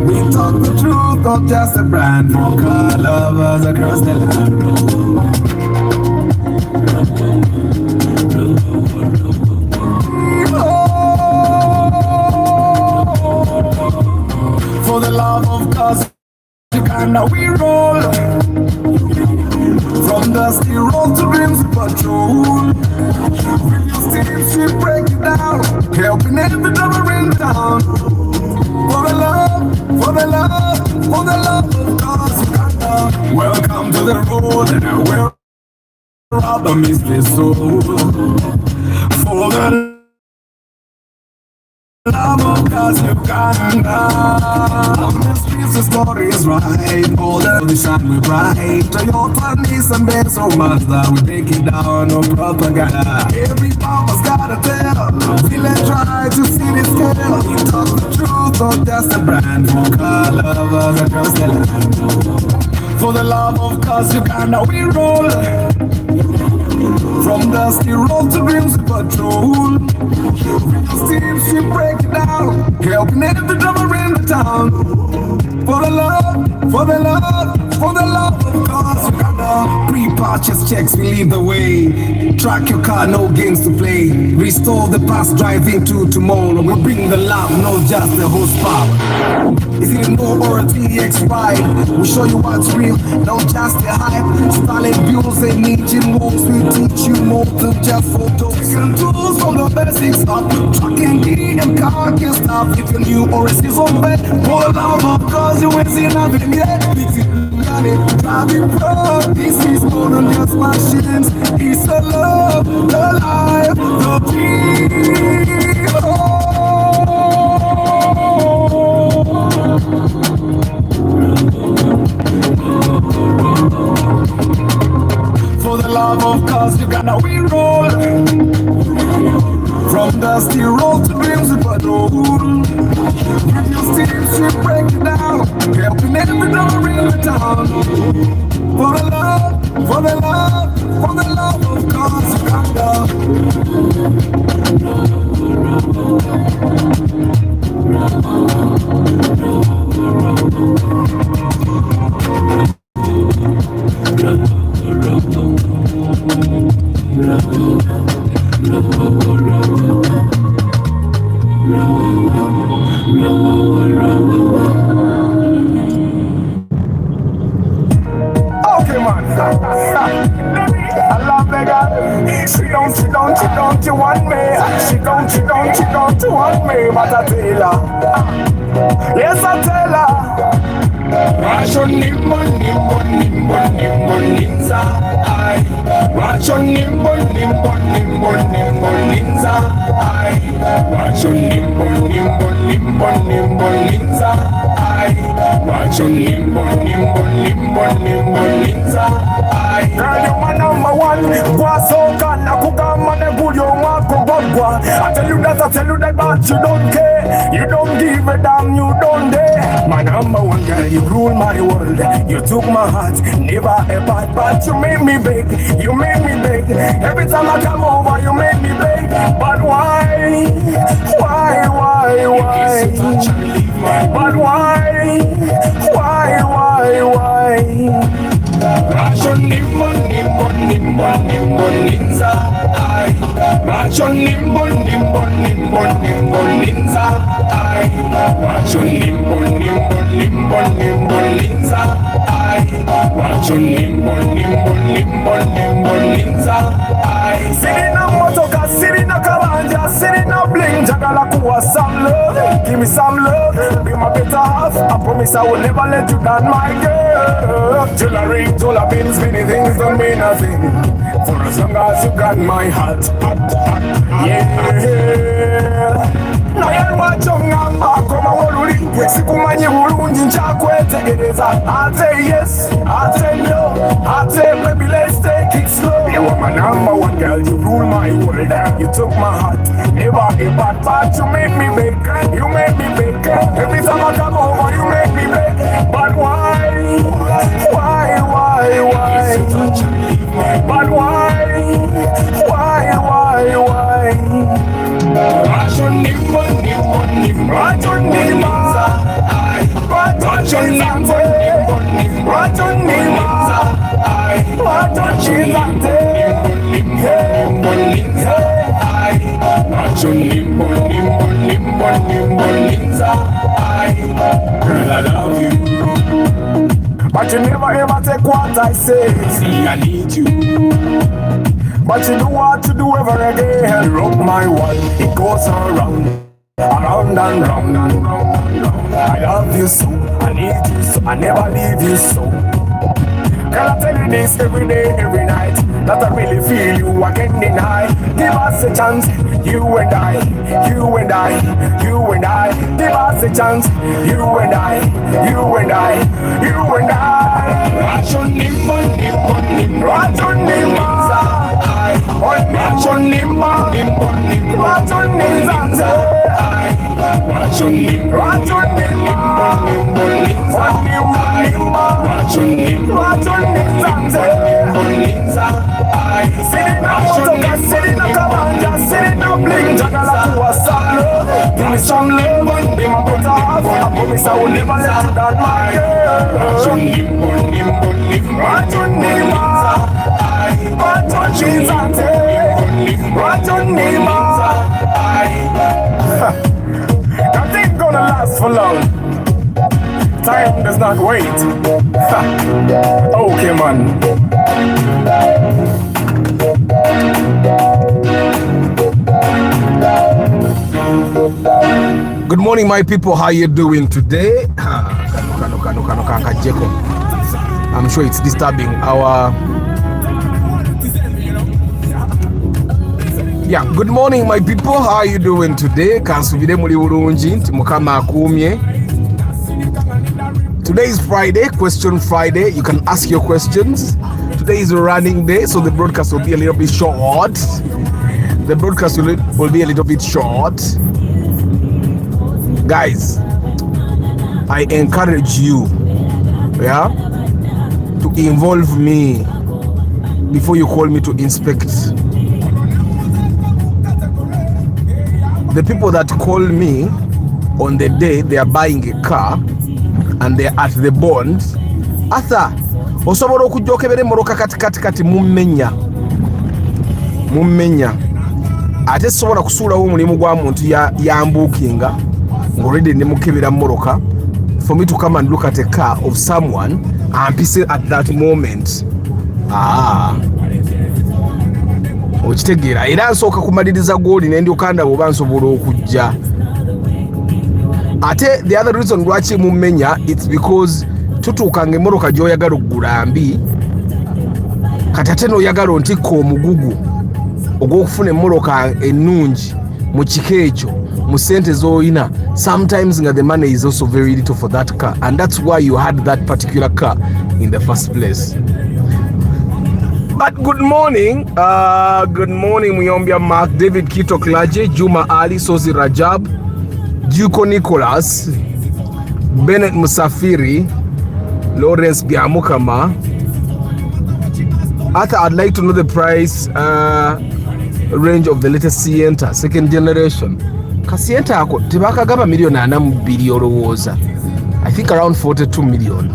We talk the truth, not just a brand. For car lovers across the land. For the love of cause, Uganda we roll. From dusty road to dreams patrol. With your steamship break it down, helping every driver in town. For the love, for the love, for the love of cause, Uganda. Welcome to the road, where rhythm is the soul. For the love of cause, Uganda. The streets, the story is right. All the sun we bright. Toyota, Nissan, Benz, or Mazda, we break it down, no propaganda. Every mama's got a tell. Village try to see the scale. We talk the truth, not just a brand. For car lovers across the land. For the love of cause, Uganda, we roll. From dusty road to dreams patrol. Steamship break it down, helping every driver in the town. For the love, for the love, for the love of cause, Uganda. Pre-purchase checks, we lead the way. Track your car, no games to play. Restore the past, drive into tomorrow. We bring the love, not just the horsepower. Is it an O or a TX ride? We show you what's real, not just the hype. Stalin views and engine walks, we teach you more than just photos. Taking tools from the basics up, trucking key and car gear stuff. If you're new or a season vet, for the love of cause you ain't seen nothing yet. Driving pro, this is more than just machines. It's a love, the life, the dream. For the love of cause, Uganda we roll. From dusty road to dreams we patrol. With your steamship break it down, helping every driver in the town. For the love, for the love, for the love of cause, Uganda. Okay, man. I love that girl. She don't, you want me. She don't, you want me. But I tell her, yes, I tell her. Wacho nimbo ninza ai. Wacho nimbo ninza ai. Wacho nimbo ninza ai. Wacho nimbo ninza ai. Girl, you my number one. Kwasoka na kugama ne bulyo mwako bogwa. I tell you that, but you don't care. You don't give a damn, you don't dare. My number one girl, you rule my world. You took my heart, never a bad, but you made me beg. You made me beg. Every time I come over, you make me beg. But why? But why? Wacho nimbo ninza ai. Wacho nimbo ninza ai. Wacho nimbo ninza ai. Wacho nimbo ninza ai. Sirina motoka, sirina kabanja, sirina bling. Jagala kuwa some love, give me some love. Be my better half, I promise I will never let you down, my girl. Jewelry, dollar bills, many things don't mean nothing. For as long as you got my heart, yeah. Naye lwachongamba koma woluli sikumanyi bulungi nkyakwetegereza. I say yes, I say no, I say baby let's take it slow. You are my number one girl, you rule my world. You took my heart, never a bad part. You made me beg, you made me beg. Every time I come over you make me beg. But why? But why? Wacho nimbo ninza ai. Girl, I love you, but you never ever take what I say. See, I need you, but you do what you do ever again. Rock my world, it goes around, around and round and round and round. I love you so, I need you so, I never leave you so. Girl, I tell you this every day, every night, that I really feel you again in high. Give us a chance, you and I, you and I, you and I. Give us a chance, you and I, you and I, you and I. Rachonima, Rachonima, Rachonima, Rachonima, give me some love and be my butter. I promise I will never let you down, my Nothing gonna last for long. Time does not wait. Okay, man. Good morning, my people. How you doing today? I'm sure it's disturbing our... Yeah, good morning, my people. How are you doing today? Kansubire muri bulungi nti mukama akumye. Today is Friday, question Friday. You can ask your questions. Today is a running day, so the broadcast will be a little bit short. The broadcast will be a little bit short. Guys, I encourage you, yeah, to involve me before you call me to inspect. The people that call me on the day they are buying a car and they are at the bond, asa osobola okujokebere moroka kati mumenya ate sobola kusuulawo omulimu gwa muntu yambukinga already nemukebera moroka for me to come and look at a car of someone and pissing at that moment. Okitegeera era nsooka kumaliriza gooli nendi okanda bwoba nsobola okujja. Ate the other reason lwaki mumenya, it's because tutuukanga emmoroka gy'oyagala okugula mbi kati ate n'oyagala ontikka omugugu ogw'okufuna emmoroka ennungi mu kika ekyo mu ssente z'olina. Sometimes the money is also very little for that car, and that's why you had that particular car in the first place. But good morning, Muyombia Mark, David Kito Klaje, Juma Ali, Sozi Rajab, Juko Nicholas, Bennett Musafiri, Lawrence Biamukama. I'd like to know the price range of the latest Sienta, second generation. Kasienta ako tebakagaba million ana mu bili olowooza. I think around 42 million.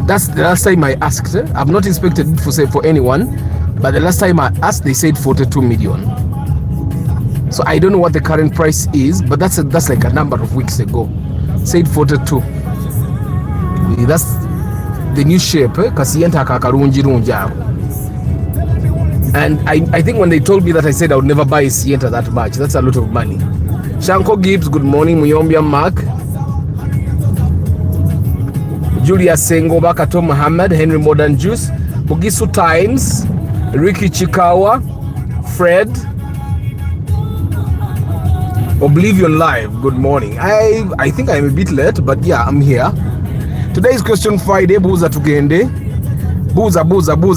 That's the last time I asked. I've not inspected it for anyone, but the last time I asked, they said 42 million. So I don't know what the current price is, but that's like a number of weeks ago. Said 42. That's the new shape. Kasienta kakarungi rungi ako. And I think when they told me that, I said I would never buy a Sienta that much. That's a lot of money. Shanko Gibbs, good morning. Muyombia Mark, Julia Sengo, Bakato Muhammad, Henry Modern Juice, Bugisu Times, Ricky Chikawa, Fred, Oblivion Live, good morning. I think I'm a bit late, but yeah, I'm here. Today is question Friday. Buza tugende, buza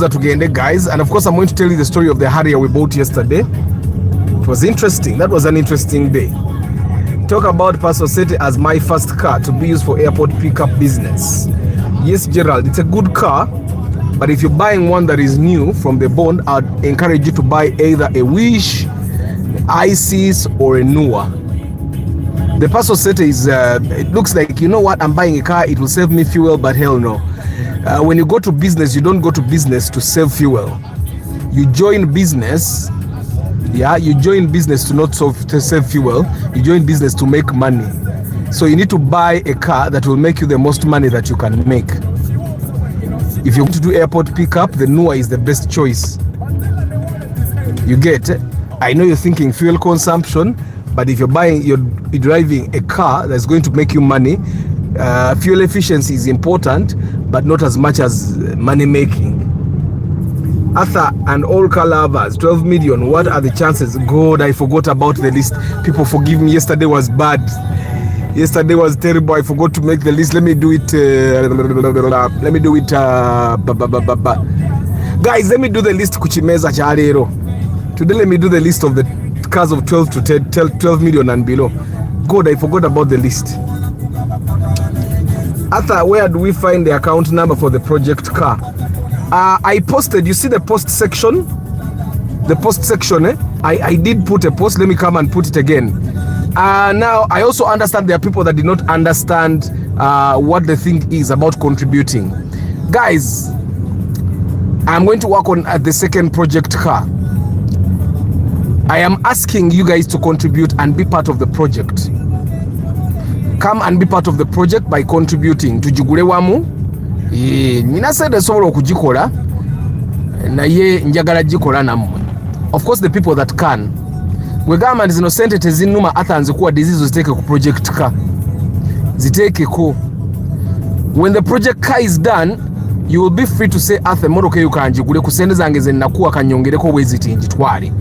tugende, guys. And of course, I'm going to tell you the story of the Harrier we bought yesterday. It was interesting. That was an interesting day. Talk about Pastor Sete as my first car to be used for airport pickup business. Yes, Gerald, it's a good car, but if you're buying one that is new from the bond, I'd encourage you to buy either a Wish, ISIS, or a Nua. The Paso Sete is, it looks like, you know what, I'm buying a car, it will save me fuel, but hell no. When you go to business, you don't go to business to save fuel. You join business, you join business to save fuel. You join business to make money. So you need to buy a car that will make you the most money that you can make. If you want to do airport pickup, the Nua is the best choice. You get, I know you're thinking fuel consumption, but if you're driving a car that's going to make you money, fuel efficiency is important, but not as much as money making. Arthur and all car lovers, 12 million, what are the chances? God, I forgot about the list. People forgive me, yesterday was bad. Yesterday was terrible, I forgot to make the list. Let me do it. Guys, let me do the list kuchimeza cha lero. Today let me do the list of the cars of 12 to 12 million and below. God, I forgot about the list. Arthur, where do we find the account number for the project car? I posted, you see the post section? The post section, I did put a post. Let me come and put it again. Now, I also understand there are people that did not understand what the thing is about contributing. Guys, I'm going to work on the second project car. I am asking you guys to contribute and be part of the project. Come and be part of the project by contributing. Tujigule wamu. Nina said sobola okugikola naye njagala gikola namwe. Of course the people that can. Gwe government zino sente tezinuma Arthur nzikuwa disease ziteke ku project car. Ziteke ko. When the project car is done, you will be free to say Arthur motoka yo kanjigule ku sente zange ze nakuwa kanyongereko weziti njitwale.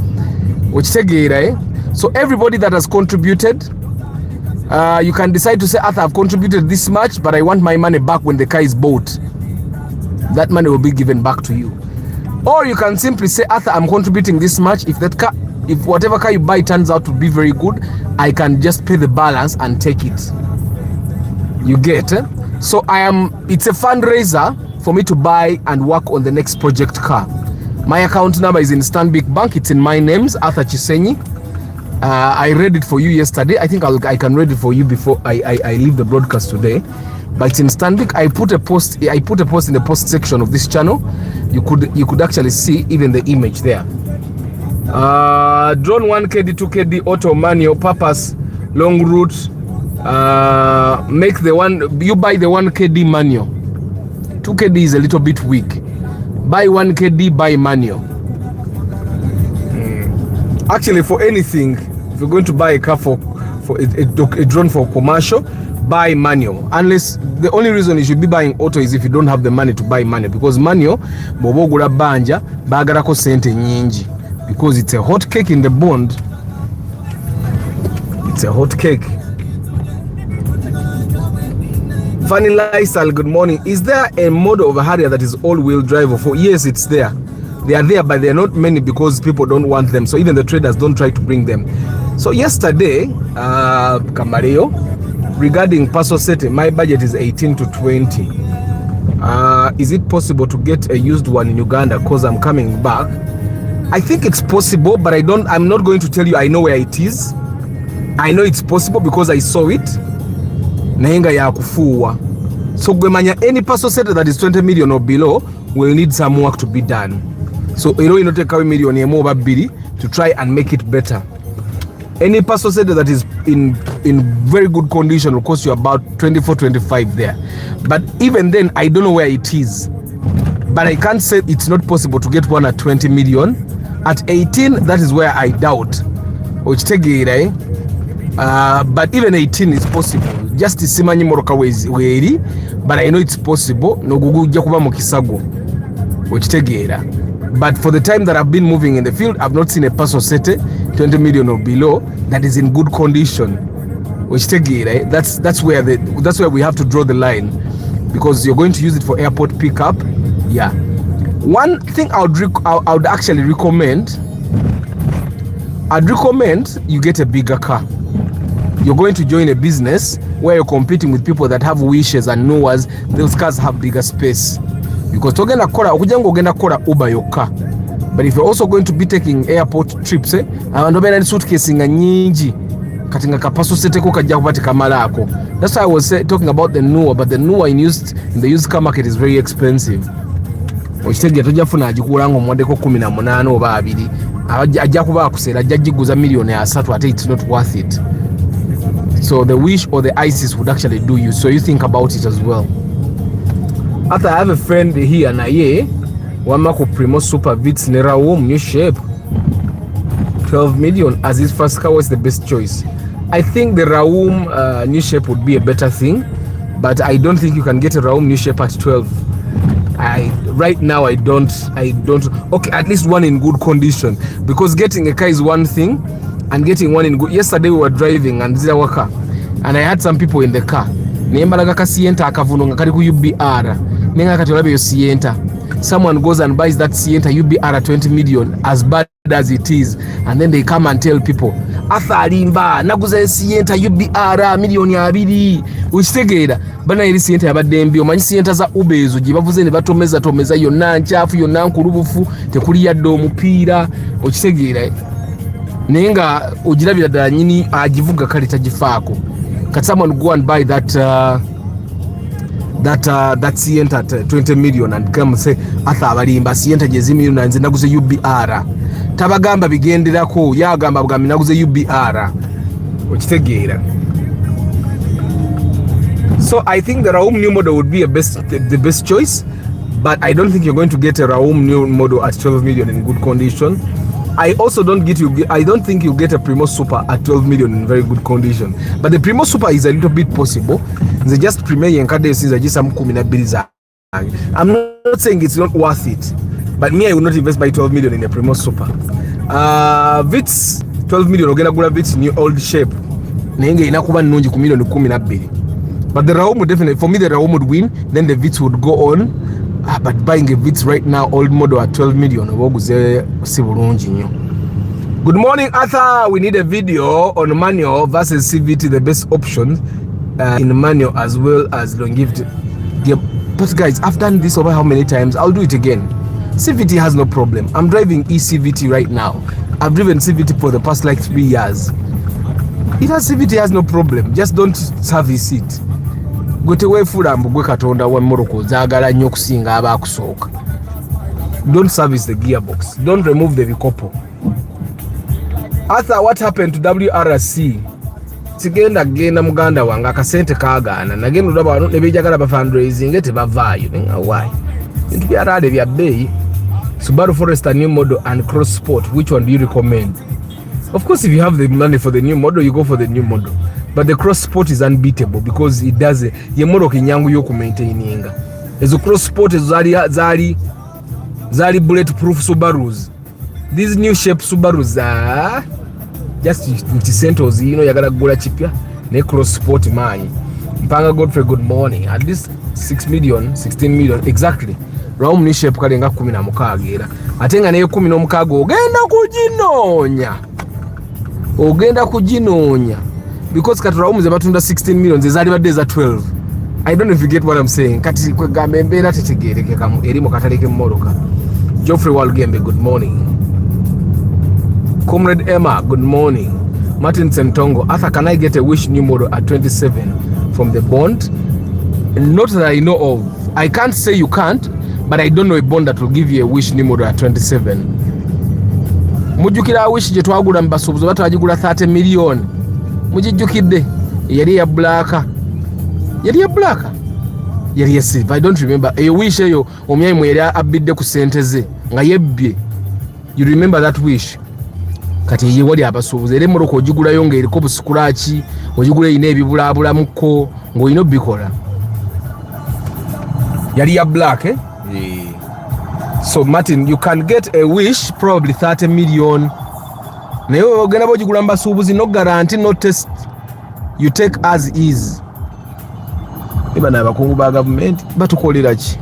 Okitegeera So everybody that has contributed, you can decide to say, Arthur, I've contributed this much, but I want my money back when the car is bought. That money will be given back to you. Or you can simply say, Arthur, I'm contributing this much. If whatever car you buy turns out to be very good, I can just pay the balance and take it. You get? So it's a fundraiser for me to buy and work on the next project car. My account number is in Stanbic Bank. It's in my names, Arthur Chisenyi. I read it for you yesterday. I think I can read it for you before I leave the broadcast today. But it's in Stanbic. I put a post in the post section of this channel. You could actually see even the image there. Drone 1KD, 2KD, auto manual, purpose, long route. You buy the 1KD manual. 2KD is a little bit weak. Buy 1KD, buy manual. Actually, for anything, if you're going to buy a car for a drone for commercial, buy manual. Unless the only reason you should be buying auto is if you don't have the money to buy manual, because manual bobogula banja bagarako sente nyingi, because it's a hot cake in the bond. It's a hot cake. Funny lifestyle, good morning. Is there a model of a Harrier that is all-wheel drive? Yes, it's there. They are there, but they are not many because people don't want them. So even the traders don't try to bring them. So yesterday, Kamareo, regarding Paso Sete, my budget is 18 to 20. Is it possible to get a used one in Uganda? Because I'm coming back. I think it's possible, but I'm not going to tell you I know where it is. I know it's possible because I saw it. Nahenga ya kufuwa. So gwemanya any Paso Sete that is 20 million or below will need some work to be done. So you know take away million yemo babiri to try and make it better. Any Paso Sete that is in very good condition will cost you about 24-25 there. But even then, I don't know where it is. But I can't say it's not possible to get one at 20 million. At 18, that is where I doubt. Which take it, but even 18 is possible. Just simanyi moroka weri, but I know it's possible. No gugu jakuba mokisago. Which take it. But for the time that I've been moving in the field, I've not seen a Paso Sete 20 million or below that is in good condition. Which take it, right? That's where we have to draw the line, because you're going to use it for airport pickup. Yeah. One thing I would actually recommend. I'd recommend you get a bigger car. You're going to join a business where you're competing with people that have wishes and knowers. Those cars have bigger space. Because ogenda kora Uber your car. But if you're also going to be taking airport trips, suitcase nga nyingi. kati nga kapaso seteko kajja kubati kamalako. That's why I was talking about the newer, but the newer in the used car market is very expensive. Okitegeera tojafuna agikuula ng'omwaddeko 18 oba 2 ajja kuba akuseera ajja giguza $3 ate it's not worth it. So the Wish or the ISIS would actually do you, so you think about it as well. After I have a friend here naye wamma ku Primo Super Vitz ne Raum new shape 12 million as his first car was the best choice. I think the Raum new shape would be a better thing, but I don't think you can get a Raum new shape at 12. Right now I don't okay, at least one in good condition, because getting a car is one thing and getting one in good. Yesterday we were driving and car and I had some people in the car. Nembalaga ka Sienta akavuno nga kali ku UBR nenga kati olabe yo Sienta. Someone goes and buys that Sienta UBR 20 million, as bad as it is, and then they come and tell people athalimba naguza Sienta UBR milioni 2. Ukitegeera bana eri Sienta yabadde mbi, omanyi Sienta za ubezo gye bavuze ne batomeza yonna nchafu yonna nkulubufu tekuli yadde omupiira. Ukitegeera nenga ogirabira ddala nyini agivuga kale tagifaako. Can someone go and buy that Sienta at 20 million and come say atha abalimba Sienta jezi million na nze naguze UBR? Tabagamba bigenderako, yagamba bwami naguze UBR. Okitegeera. So I think the Raum new model would be the best choice, but I don't think you're going to get a Raum new model at 12 million in good condition. I don't think you get a Primo Super at 12 million in very good condition. But the Primo Super is a little bit possible. They just premier yenkade since just some 12. I'm not saying it's not worth it, but me I will not invest by 12 million in a Primo Super. Vitz 12 million ogenda gula Vitz new old shape. Nenge inakuba nnungi ku million 12. But the Raum would definitely, for me the Raum would win, then the Vitz would go on. But buying a Vitz right now, old model at 12 million, good morning, Arthur. We need a video on manual versus CVT, the best option in manual as well as longevity. Yeah, but guys, I've done this over how many times? I'll do it again. CVT has no problem. I'm driving eCVT right now. I've driven CVT for the past like 3 years. CVT has no problem. Just don't service it. Gwetewe fulambu gwe katonda wa Morocco zaagala nnyo okusinga abaakusooka. Don't service the gearbox. Don't remove the vikopo. Arthur, what happened to WRC? Sigenda genda muganda wange akasente kaagaana nagenda olaba wano ne beejagala ba fundraising tebavaayo. Why? Bintu byaraade bya bbeeyi. Subaru Forester new model and Cross Sport, which one do you recommend? Of course, if you have the money for the new model, you go for the new model. But the Cross Sport is unbeatable because it does ye motoka enyangu yo ku maintaininga. Ezo Cross Sport zali bulletproof Subarus. These new shape Subarus are just 50 centos, you know, yagala gula chipya ne Cross Sport manyi. Mpanga Godfrey, good morning. At least 6 million, 16 million exactly. Raum new shape kale nga 16 era. Atenga ne 16 ogenda kujinoonya. Because kati Raum ze batunda 16 million zezali badde za 12. I don't know if you get what I'm saying. Kati kwe gambe mbeera tetegereke kamu eri mu katale k'emmoloka. Geoffrey Walgembe, good morning. Comrade Emma, good morning. Martin Sentongo, Arthur, can I get a Wish new model at 27 from the bond? Not that I know of. I can't say you can't, but I don't know a bond that will give you a Wish new model at 27. Mujjukira Wish gye twagula mu basuubuzi batwagigula 30 million. Mujijjukidde yali ya black. Yali ya silver. I don't remember. A Wish eyo omyayi mwe yali abidde ku sente ze nga yebbye. You remember that Wish? Kati ye wali abasuubuzi era emmoloka ogigulayo ng'eriko busikulaaki, ogigula erina ebibulaabulamuko ng'olina obikola. Yali ya black, eh? Yeah. So Martin, you can get a Wish probably 30 million. Naye ogenda bogigula mbasuubuzi, no guarantee, no test. You take as is. Ibana abakungu ba government batukolera ki?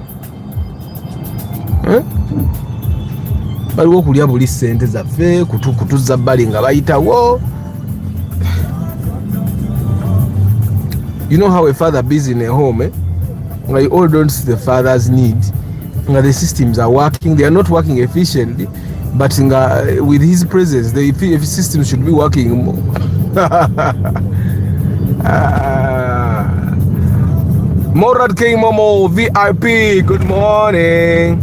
Baliwo kulya buli sente zaffe kutuza bbali nga bayitawo. You know how a father busy in a home, eh? Nga you all don't see the father's need. Nga the systems are working. They are not working efficiently, but nga with his presence the systems should be working Morad King Momo VIP, good morning.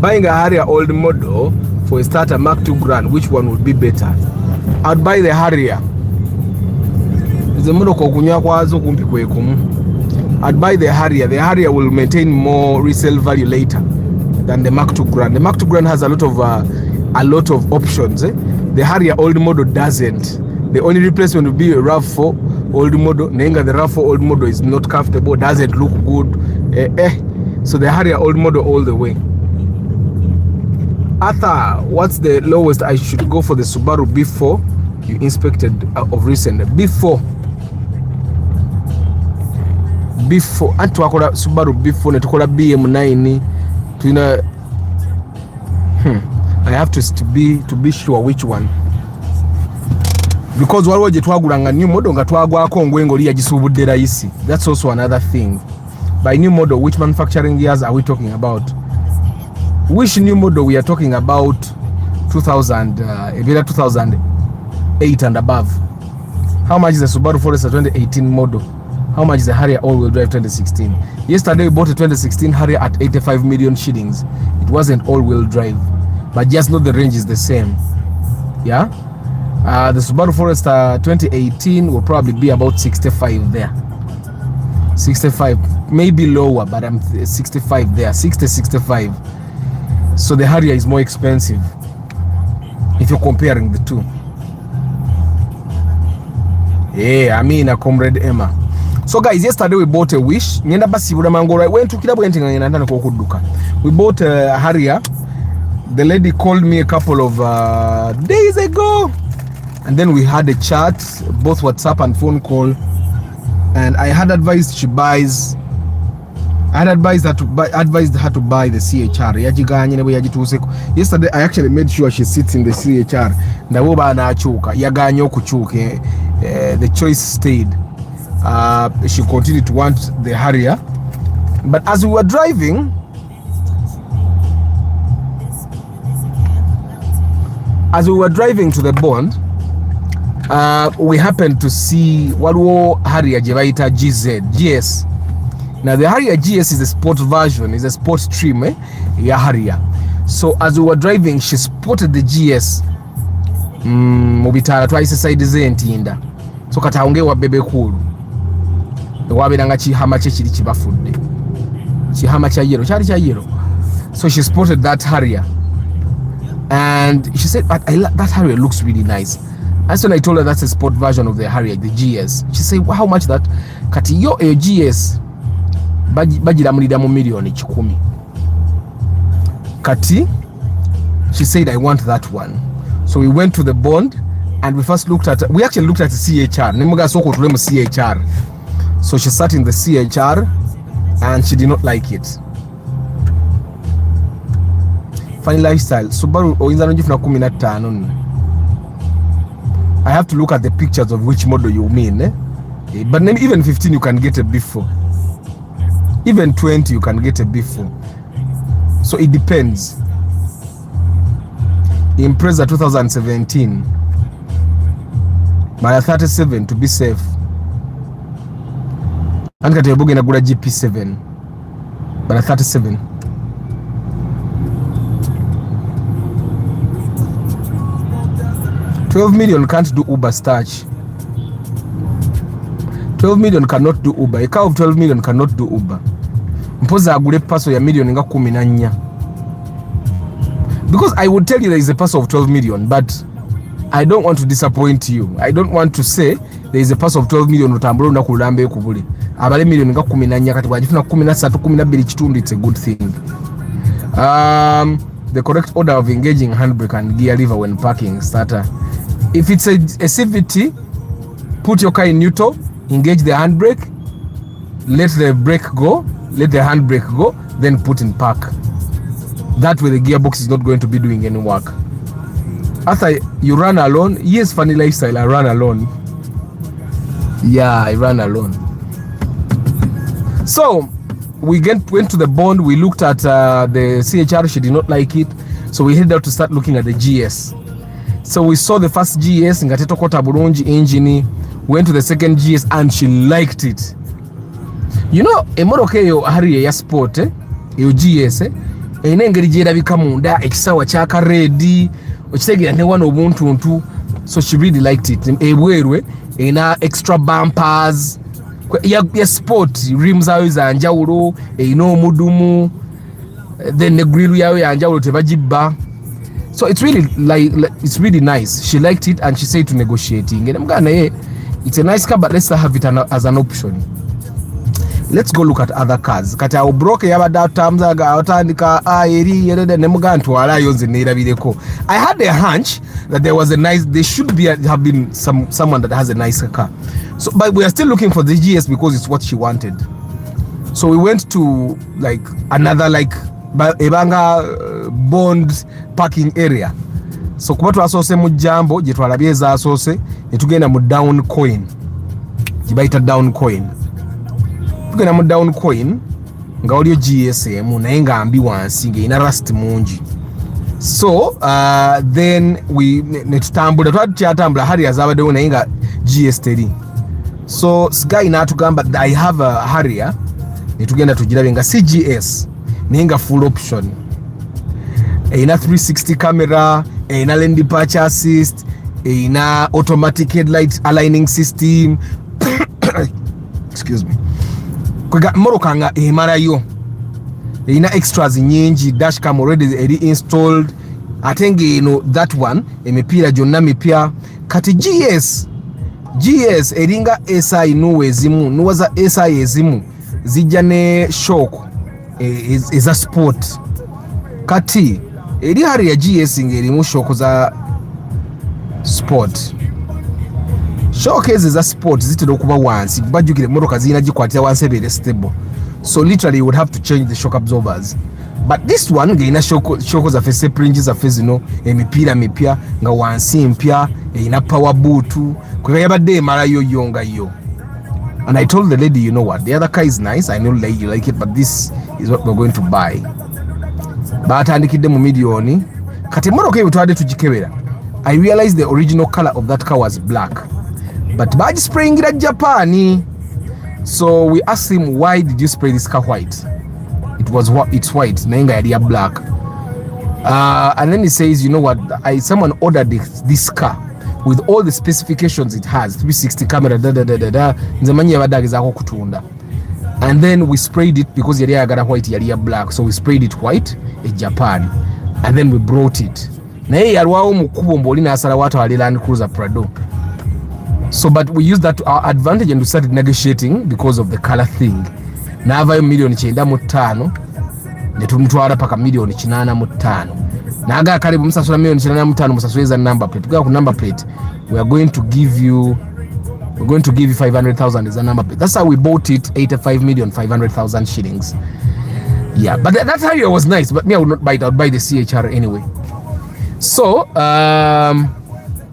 Buying a Harrier old model for a starter Mark II Grand, which one would be better? I'd buy the Harrier. I'd buy the Harrier. The Harrier will maintain more resale value later than the Mark II Grand. The Mark II Grand has a lot of options. The Harrier old model doesn't. The only replacement would be a RAV4 old model. Nenga, the RAV4 old model is not comfortable, doesn't look good. So the Harrier old model all the way. Arthur, what's the lowest I should go for the Subaru B4 you inspected of recent? B4. And to akola Subaru B4 netukola BM9 tuna I have to be sure which one, because waliwo je twagulanga new model nga twagwako ngwengo liya gisubudde raisi. That's also another thing. By new model, which manufacturing years are we talking about? Which new model we are talking about? 2008 and above. How much is the Subaru Forester 2018 model? How much is the Harrier all-wheel drive 2016? Yesterday we bought a 2016 Harrier at 85 million shillings. It wasn't all-wheel drive, but just know the range is the same. Yeah. The Subaru Forester 2018 will probably be about 65 there. 65, maybe lower, but I'm 65 there. 65. So the Harrier is more expensive if you're comparing the two. Yeah, I mean a comrade Emma. So guys, yesterday we bought a Wish. We bought a Harrier. The lady called me a couple of days ago, and then we had a chat, both WhatsApp and phone call, and I had advised she buys. I had advised her to buy the CHR. Yesterday I actually made sure she sits in the CHR. The choice stayed. She continued to want the Harrier, but as we were driving, to the bond, we happened to see waliwo Harrier jebaita GS. Now the Harrier GS is a sport version, is a sport trim ya Harrier. So as we were driving, she spotted the GS mubitala twice side zentinda. So kataonge wa bebe kulu wabiranga chihama kye kiri kibafudde, chihama kya yellow kyali kya yellow. So she spotted that Harrier and she said, but that Harrier looks really nice. And so I told her that's a sport version of the Harrier, the GS. She said, well, how much that? Kati yo a GS bagiramulira mu million 10. Kati, she said, I want that one. So we went to the bond and we actually looked at the CHR. Nemuga soko tulemu CHR. So she sat in the CHR and she did not like it. Funny lifestyle. Subaru oyinza nojifuna 15. I have to look at the pictures of which model you mean. But even 15 you can get a B4. Even 20 you can get a B4. So it depends. Impreza 2017. By 37 to be safe. And Katebogi nagula GP7. By 37. $12 million can't do Uber starch. 12 million cannot do Uber. A car of 12 million cannot do Uber. Mpoza agule paso ya million nga 14. Because I would tell you there is a pass of 12 million, but I don't want to disappoint you. I don't want to say there is a pass of 12 million utambula na kulambe kubuli. Abale million nga 14 kati wajifuna 13 12 kitundu, it's a good thing. The correct order of engaging handbrake and gear lever when parking starter. If it's a CVT, put your car in neutral, engage the handbrake, let the brake go, let the handbrake go, then put in park. That way the gearbox is not going to be doing any work. After you run alone, yes, funny lifestyle, I run alone. Yeah, I run alone. So we went to the bond, we looked at the CHR, she did not like it. So we headed out to start looking at the GS. So we saw the first GS nga tetokota bulungi engine, went to the second GS and she liked it. You know, emotoka eyo Harrier ya sport eyo GS ina engeri gyerabika munda ekisawa kyaka red okitegeera ne wano obuntuntu. So she really liked it. Ebwerwe ina extra bumpers ya sport, rims zayo za njawulo, ina omudumu, then the grill yayo ya njawulo tebagibba. So it's really it's really nice. She liked it and she said to negotiating. And I'm gonna it's a nice car, but let's have it as an option. Let's go look at other cars. Kati awo broke yabadde atamzaga atandika eri yerede ne mugantu ala yonze nerabireko. I had a hunch that there should have been someone that has a nicer car. So but we are still looking for the GS because it's what she wanted. So we went to like another like ebanga bond parking area. So kuba twasose mu jambo gye twalabye ezaasose ne tugenda mu down coin. Gibaita down coin. Tugenda mu down coin nga waliyo GSM naye nga mbi wansi nga ina rust mungi. So then we netutambula twatyatambula Harrier zabaddewo naye nga GS teri. So Sky n'atugamba I have a Harrier ne tugenda tugirabe nga CGS naye nga full option. Ina 360 camera, ina lane departure assist, ina automatic headlight aligning system. Excuse me. Kwega moroka nga emarayo. Ina extras nyingi, dashcam already installed. Atenge ino that one emipira jonna mipya. Kati GS eringa SI nuwe ezimu, nuwaza SI ezimu zijja ne shock eza sport. Kati eri Harrier GS ngerimu shock za sport. Shock za sport zitera okuba wansi bajukire motoka zina gikwatira wansi ebere stable. So literally you would have to change the shock absorbers. But this one gaina shock za face springes za face no emipira mipya nga wansi mpya ina power boot kwa yabadde mara yo yonga yo. And I told the lady, you know what, the other car is nice, I know you like it, but this is what we're going to buy. Batandikidde mu milioni kati motoka eyo twade tugikebera. I realized the original color of that car was black, but baji spraying it Japan. So we asked him, why did you spray this car white? It's white, nainga area black. And then he says, you know what, someone ordered this car with all the specifications it has, 360 camera, nzemanyi yabadagizako kutunda. And then we sprayed it because yali agara white yali black, so we sprayed it white in Japan, and then we brought it. Naye yalwawo mukubo mboli na asala watu ali Land Cruiser Prado. So but we used that to our advantage and we started negotiating because of the color thing. Navayo milioni 95 ne tumutwala paka milioni 85. Naga karibu msasula milioni 85 musasuweza number plate. Tuga ku number plate, we're going to give you 500,000 as a number plate. That's how we bought it, 85,500,000 shillings. Yeah, but that Harrier was nice, but me I would not buy it. I would buy the CHR anyway. So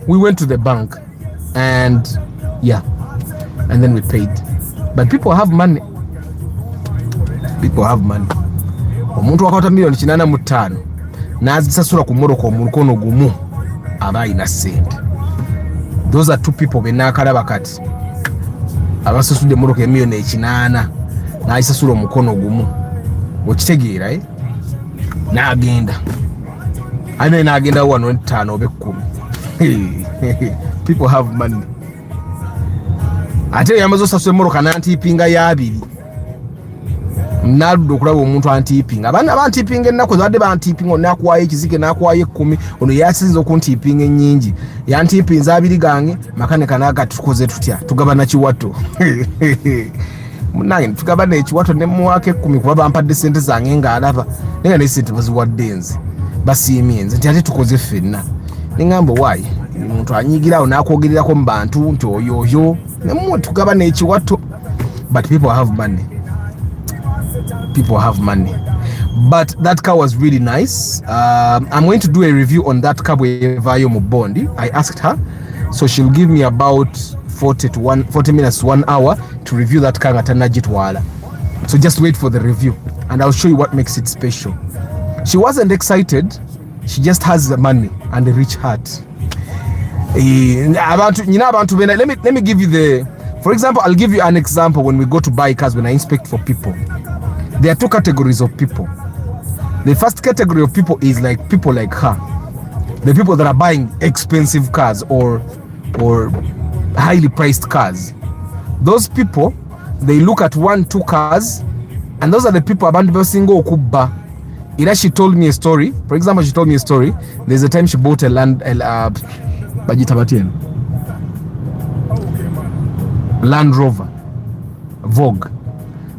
we went to the bank and yeah, and then we paid. But people have money. Omuntu wakata milioni 85 nazisasula ku motoka omukono gumu aba ina sente. Those are two people benakalaba kati abasasudde motoka ya milioni 80 nazisasula omukono gumu okitegeera n'agenda ane n'agenda wano 5 oba 10. People have money. Ate yamaze osasula motoka nantipinga ya 2 naludde okulaba omuntu antipinga. Abaana bantipinga ennaku zabadde bantipinga onakwayo ekizike nakwayo 10 ono yasinze okuntipinga ennyingi yantipinza 2 gange makanika naga tukoze tutya tugabana kiwato. Munange tugabana ekiwato ne muwake 10 kuba bampadde sente zange nga alaba nenga ne sente baziwadde nze basiimye nze nti ate tukoze ffenna nengamba why omuntu anyigirawo nakwogererako mu bantu nti oyoyo ne tugabana ekiwato. But people have money. But that car was really nice. I'm going to do a review on that car bwevayo mu bondi. I asked her, so she'll give me about 40 minutes to 1 hour to review that car at Najitwala. So just wait for the review and I'll show you what makes it special. She wasn't excited, she just has the money and a rich heart. Let me give you for example, I'll give you an example. When we go to buy cars, when I inspect for people, there are two categories of people. The first category of people is like people like her, the people that are buying expensive cars or highly priced cars. Those people, they look at 1-2 cars, and those are the people abantu single kubba. She told me a story. For example, she told me a story. There's a time she bought a Land Rover Vogue.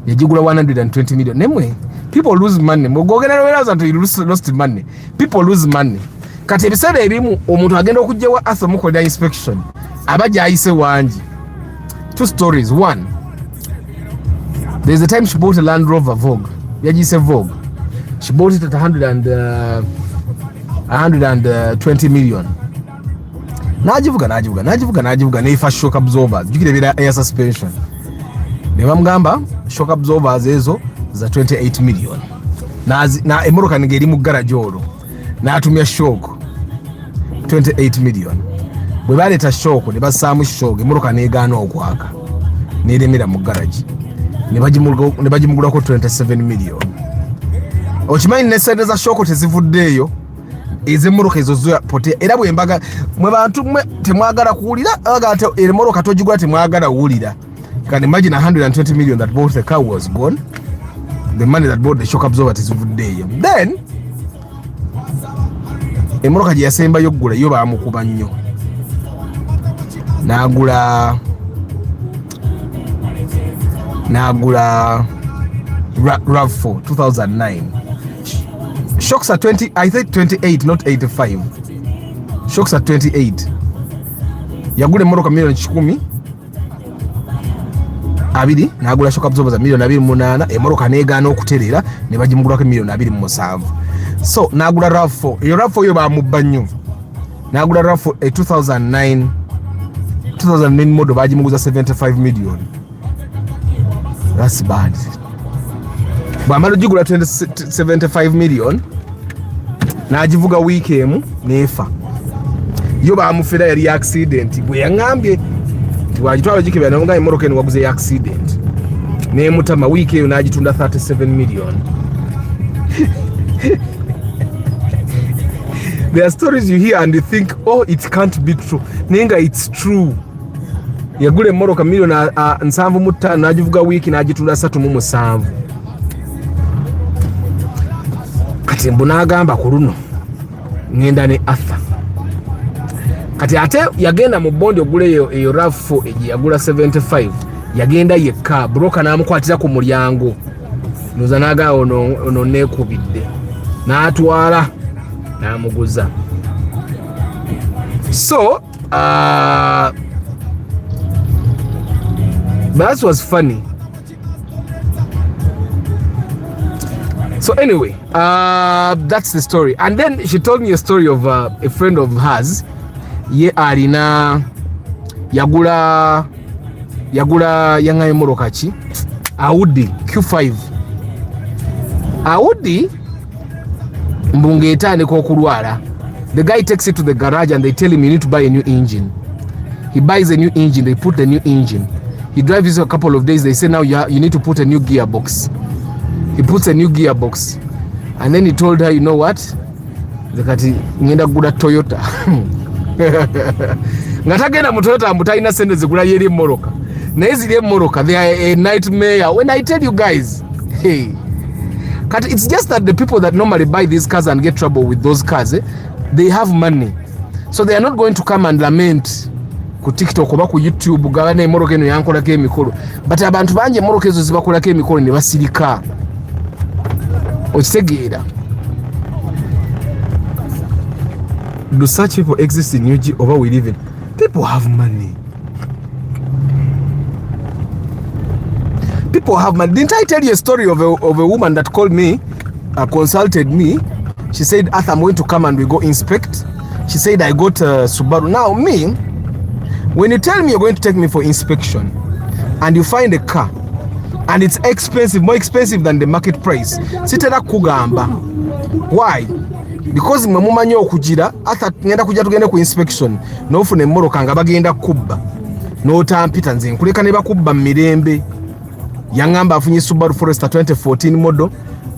Yajigula 120 million. Nemwe, people lose money. Lost money. People lose money. Kati ebisere ebimu omuntu agenda okujjawa asa mukola inspection. Abaja ayise wanji. 2 stories. One, there's a time she bought a Land Rover Vogue. Yajise Vogue. She bought it at 120 million. Najivuga neifa shock absorbers. Jukire bira air suspension. Nebamgamba shock absorbers ezo za 28 million. Na emoroka ngeri mu garage olo. Na atumia shock 28 million. Bwe baleta shock ne basamu shock emoroka negana okwaka. Neremera mu garage. Ne bagimugula ko 27 million. Ochimanyi nesente za shoko tezivuddeeyo ez'emmoroka ezo zopote era bwembaga mwe bantu mwe temwagala kuwulira agate emmoroka tojigula temwagala kuwulira. You can imagine 120 million that bought the car was gone. The money that bought the shock absorber tezivuddeeyo. Then emmoroka gye yasemba yoggula yo baamukuba nnyo. Nagula RAV4 2009. Shocks are 20, I think 28, not 85. Shocks are 28. Yagule moroka milioni 10. Abidi, nagula shock absorbers za milioni 28. Emoroka negana okuterera ne bagimugulako milioni 27. So nagula RAV4. Iyo RAV4 yo bamubba nnyo. Nagula RAV4 2009 model bagimuguza 75 million. That's bad. Bwamala jigula 75 million nagivuga weekend nefa yo bamufera yali accident bwe yangambye tiwagitwala jikibya nonga imoroka ni waguze accident ne mutama weekend nagitunda 37 million. There are stories you hear and you think, oh, it can't be true. Nenga it's true. Yagule moroka milioni 75 nagivuga weekend nagitunda 37. Kati mbona agamba ku luno ngenda ne Arthur. Kati ate yagenda mu bondi ogule eyo RAV4 eji yagula 75. Yagenda yekka broker namukwatira ku mulyango. Nuza naga ono nekubidde. N'atwala namuguza. So that was funny. So anyway, that's the story. And then she told me a story of a friend of hers. Ye alina yagula yanga emoroka ki Audi Q5. Audi mbunge etane ko kulwala. The guy takes it to the garage and they tell him you need to buy a new engine. He buys a new engine, they put the new engine. He drives it a couple of days, they say now you need to put a new gearbox. He puts a new gearbox. And then he told her, you know what? Zakati ngenda kugula Toyota. Ngatagenda mu Toyota mutaina sente zigula yeri moroka. Na hizi moroka, they are a nightmare. When I tell you guys, hey. It's just that the people that normally buy these cars and get trouble with those cars, they have money. So they are not going to come and lament ku TikTok oba ku YouTube gabane moroka eno yankolako emikolo. But abantu banje moroka ezo zibakolako emikolo ne basirika. Okitegeera. Do such people exist in UG over we live in? People have money. People have money. Didn't I tell you a story of a woman that called me, consulted me? She said, Arthur, I'm going to come and we go inspect. She said, I got Subaru. Now me, when you tell me you're going to take me for inspection and you find a car and it's expensive, more expensive than the market price, sitera kugamba. Why? because mwe mumanyi okugira Arthur ngenda kujja tugende ku inspection n'ofuna emmoroka nga bagenda kubba n'otampita nze nkuleka ne bakubba mu mirembe yaŋŋamba afunye Subaru Forester 2014 model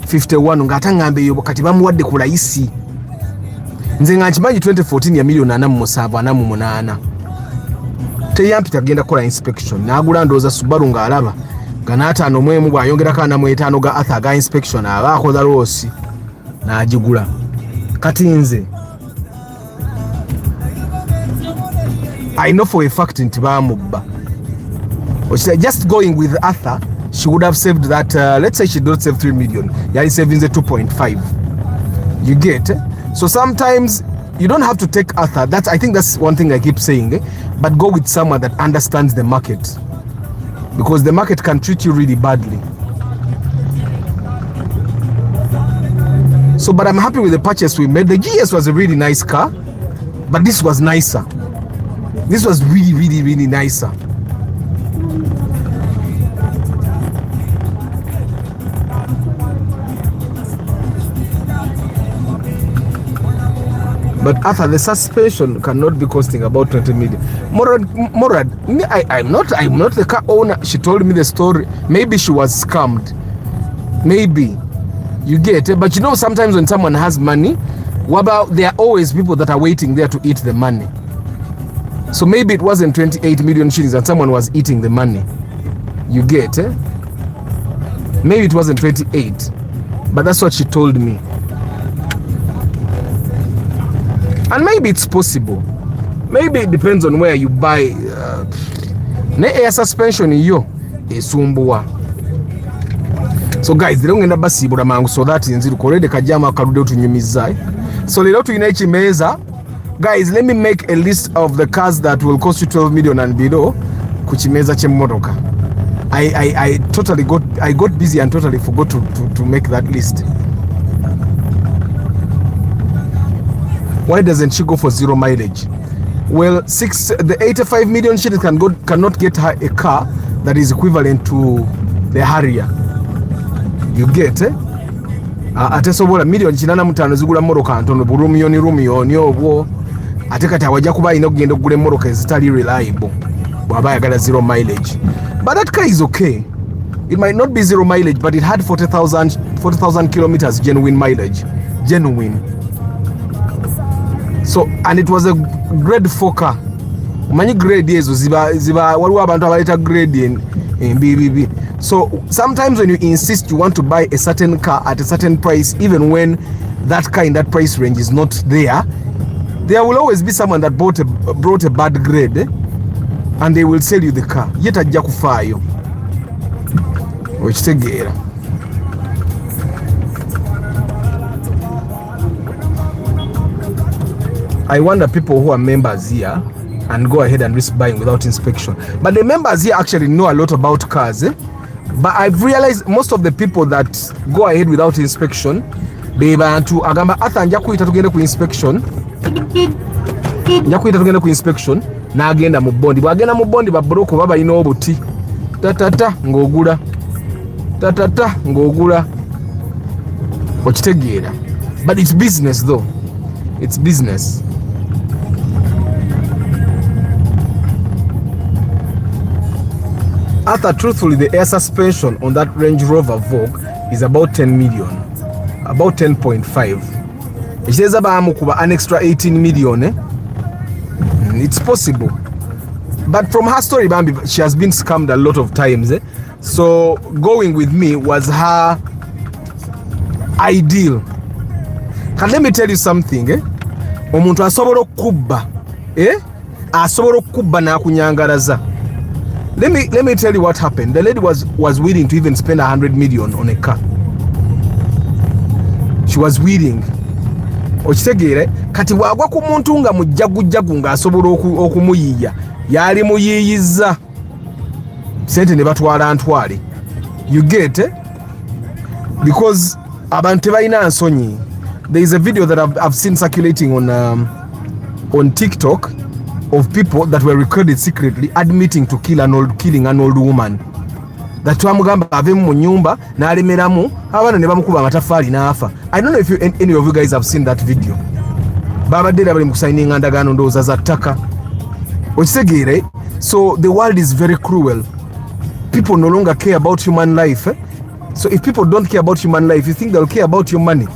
51 ng'ataŋŋamba eyo kati bamuwadde ku layisi nze nga nkimanyi 2014 ya milioni 47.48 teyampita genda kukola inspection n'agula ndowooza Subaru ng'alaba nga n'ataano mu emu bw'ayongerako 45 ga Arthur aga inspection aba akola loosi n'agigula kati nze I know for a fact nti bamubba. Just going with Arthur, she would have saved that, let's say she don't save 3 million. Yeah, saving the 2.5. You get? So sometimes you don't have to take Arthur. I think that's one thing I keep saying. But go with someone that understands the market. Because the market can treat you really badly. So, but I'm happy with the purchase we made. The GS was a really nice car. But this was nicer. This was really, really, really nicer. But Arthur, the suspension cannot be costing about 20 million. Morad, I'm not the car owner. She told me the story. Maybe she was scammed. Maybe. You get it? But you know, sometimes when someone has money, there are always people that are waiting there to eat the money. So maybe it wasn't 28 million shillings and someone was eating the money. You get it? Maybe it wasn't 28. But that's what she told me. And maybe it's possible. Maybe it depends on where you buy. Air suspension iyo esumbuwa. So guys, ngenda basibula mangu so that nziru korede kajama karude otunyumiza. So lero tuyina ekimeza. Guys, let me make a list of the cars that will cost you 12 million and below kuchimeza chemotoka. I got busy and totally forgot to make that list. Why doesn't she go for 0 mileage? Well, the 85 million she cannot get her a car that is equivalent to the Harrier. You get it? Ate sobola million 85 zigula moroka ntono rumiyoni obwo. Ate kati awajja kuba ino kugenda okugula emmoroka ezitali reliable bw'aba ayagala 0 mileage. But that car is okay. It might not be 0 mileage, but it had 40,000 kilometers genuine mileage. Genuine. So, and it was a grade 4 car. Many grade ezo ziba waliwo abantu abaleta grade in BBB. So sometimes when you insist you want to buy a certain car at a certain price, even when that car in that price range is not there will always be someone that brought a bad grade, and they will sell you the car. Yet ajja kufaayo. Okitegeera. I wonder people who are members here and go ahead and risk buying without inspection. But the members here actually know a lot about cars. But I've realized most of the people that go ahead without inspection, they bantu agamba Arthur nja kuyita tugende ku inspection. Njakuyita tugende ku inspection n'agenda mu bondi. Bw'agenda mu bondi babroko baba ina obuti. Tatata ng'ogula. Tatata ng'ogula. Okitegeera. But it's business though. It's business. Arthur, truthfully, the air suspension on that Range Rover Vogue is about 10 million. About 10.5. Ekitegeeza baamukuba an extra 18 million. It's possible. But from her story, Bambi, she has been scammed a lot of times. So going with me was her ideal. And let me tell you something. Omuntu asobola okubba. Asobola okubba n'akunyangalaza. Let me tell you what happened. The lady was willing to even spend 100 million on a car. She was willing. Okitegeere kati bwagwa ku muntu nga mujjagu ng'asobola okumuyiiya yali muyiiyizza sente ne batwala ntwale. You get it? Because abantu tebalina nsonyi. There is a video that I've seen circulating on TikTok of people that were recorded secretly admitting to killing an old woman. that twamugamba ave mu nyumba n'alemeramu abaana ne bamukuba amataffaali n'afa. I don't know if any of you guys have seen that video. Babadde era bali mu kusayininga ndagaano ndowooza za ttaka. Okitegeere? So the world is very cruel. People no longer care about human life. So if people don't care about human life, you think they'll care about your money?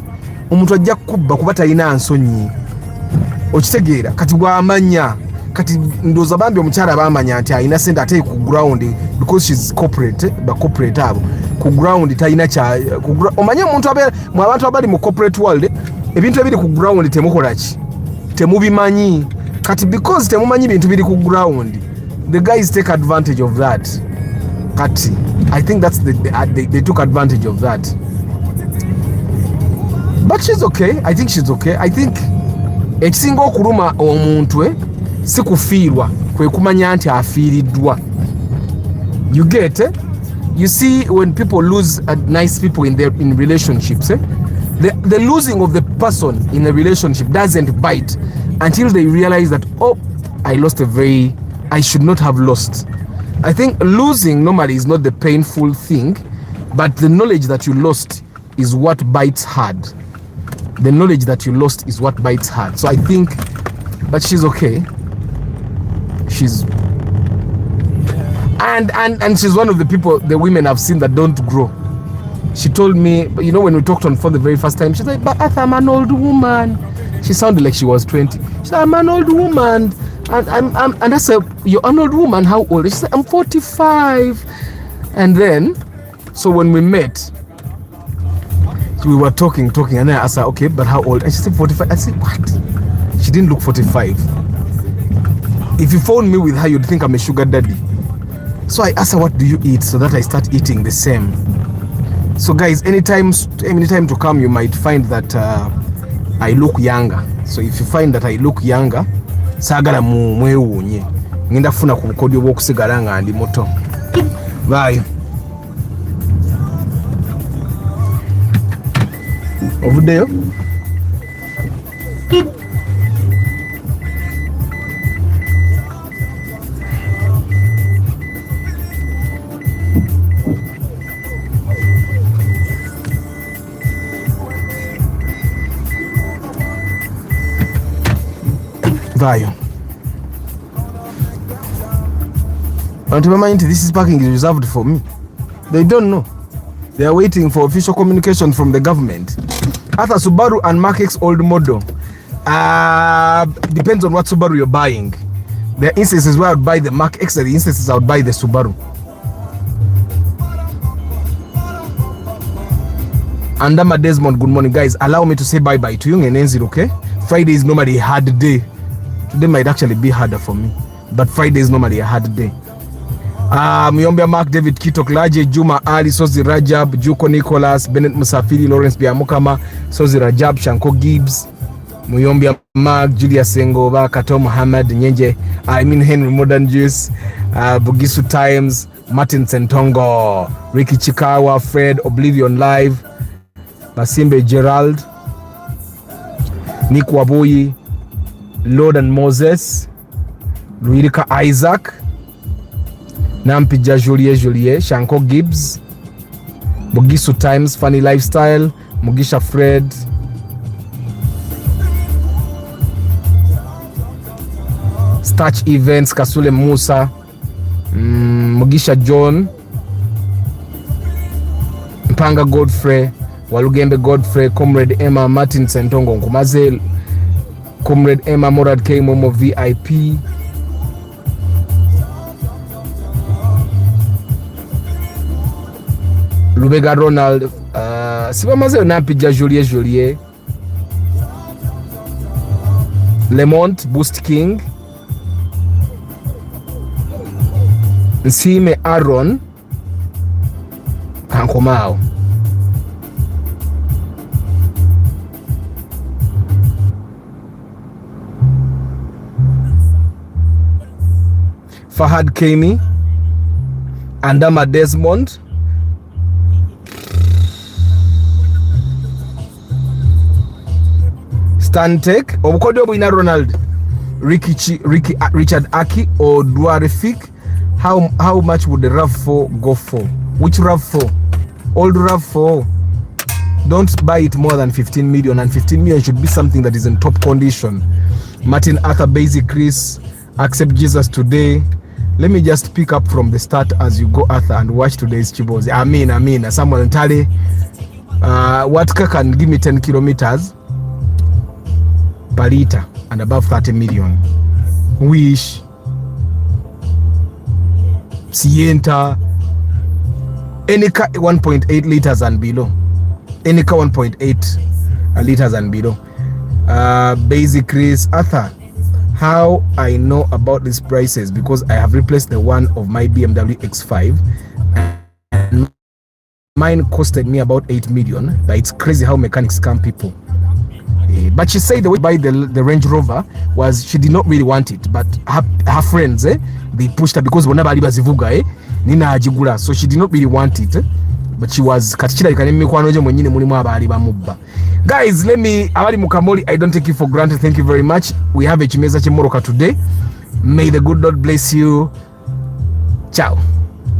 Omuntu ajja kubba kuba talina nsonyi. Okitegeera? Kati bw'amanya. Kati ndowooza bambi omukyala baamanya nti alina sente ate ku ground because she's corporate, ba corporate abo. Ku ground talina kya omanye omuntu mu abantu abali mu corporate world ebintu ebiri ku ground temukola ki? Temubimanyi. Kati because temumanyi bintu biri ku ground, the guys take advantage of that. Kati I think that's they took advantage of that. But she's okay. I think she's okay. I think ekisinga okuluma omuntu si kufiirwa kwe kumanya nti afiiriddwa. You get you see when people lose nice people in relationships, the losing of the person in a relationship doesn't bite until they realize that, oh, I should not have lost. I think losing normally is not the painful thing, but the knowledge that you lost is what bites hard. The knowledge that you lost is what bites hard. So I think, but she's okay. She's and she's one of the people, the women I've seen that don't grow. She told me, you know, when we talked on phone the very first time, she's like, but Arthur, I'm an old woman. She sounded like she was 20. She said, I'm an old woman. And I said, you're an old woman, how old? She said, I'm 45. And then, so when we met, we were talking, and then I said, okay, but how old? And she said, 45. I said, what? She didn't look 45. If you phone me with her, you'd think I'm a sugar daddy. So I asked her, what do you eat? So that I start eating the same. So guys, anytime to come, you might find that I look younger. So if you find that I look younger, sagala mwewunye. Ngenda funa ku bukodyo bw'okusigala nga ndi muto. Bye. Ovuddeyo? Vayo. And to mind, this is parking is reserved for me. They don't know. They are waiting for official communication from the government. After Subaru and Mark X old model, depends on what Subaru you're buying. There are instances where I would buy the Mark X, and the instances I would buy the Subaru. Andama Desmond, good morning, guys. Allow me to say bye-bye to you and Enzil, okay? Friday is normally a hard day. Today might actually be harder for me, but Friday is normally a hard day. Myombia Mark, David Kitok, Laje, Juma, Ali, Sozi Rajab, Juko Nicholas, Bennett Musafiri, Lawrence Biamukama, Sozi Rajab, Shanko Gibbs, Myombia Mark, Julia Sengova, Kato Muhammad, Nyenje, Henry Modern Juice, Bugisu Times, Martin Sentongo, Ricky Chikawa, Fred, Oblivion Live, Basimbe Gerald, Nick Waboyi, Lord and Moses, Luirika Isaac, Nampija Julie, Shanko Gibbs, Bugisu Times, Funny Lifestyle, Mugisha Fred, Starch Events, Kasule Musa, Mugisha John, Mpanga Godfrey, Walugembe Godfrey, Comrade Emma, Martin Sentongo Nkumaze, Comrade Emma, Morad K, Momo VIP, Lubega Ronald, Sibamaze Nampija Julie, Lemont, Boost King, Nsime Aaron, Kankomao, Fahad Kemi, Andama Desmond, Stantek, Obukodio Bina Ronald, Richard Aki, or Duarefik. How much would the RAV4 go for? Which RAV4? Old RAV4. Don't buy it more than 15 million, and 15 million should be something that is in top condition. Martin Arthur, Basic Chris, Accept Jesus Today. Let me just pick up from the start as you go, Arthur, and watch today's Chibozi. Amen. Samuel Ntale. Watka can give me 10 kilometers per liter and above 30 million. Wish. Sienta. Any car 1.8 liters and below. Any car 1.8 liters and below. Basic Chris. Arthur, how I know about these prices? Because I have replaced the one of my BMW X5 and mine costed me about 8 million. But it's crazy how mechanics scam people. But she said the way to buy the Range Rover was she did not really want it, but her friends, they pushed her because whenever bazivuga nina ajigula, so she did not really want it, but she was katichira ikanemi kwanoje mwenyine mulimu abali bamubba. Guys, let me abali mukamoli, I don't take you for granted. Thank you very much. We have a chimeza chimoroka today. May the good Lord bless you. Ciao.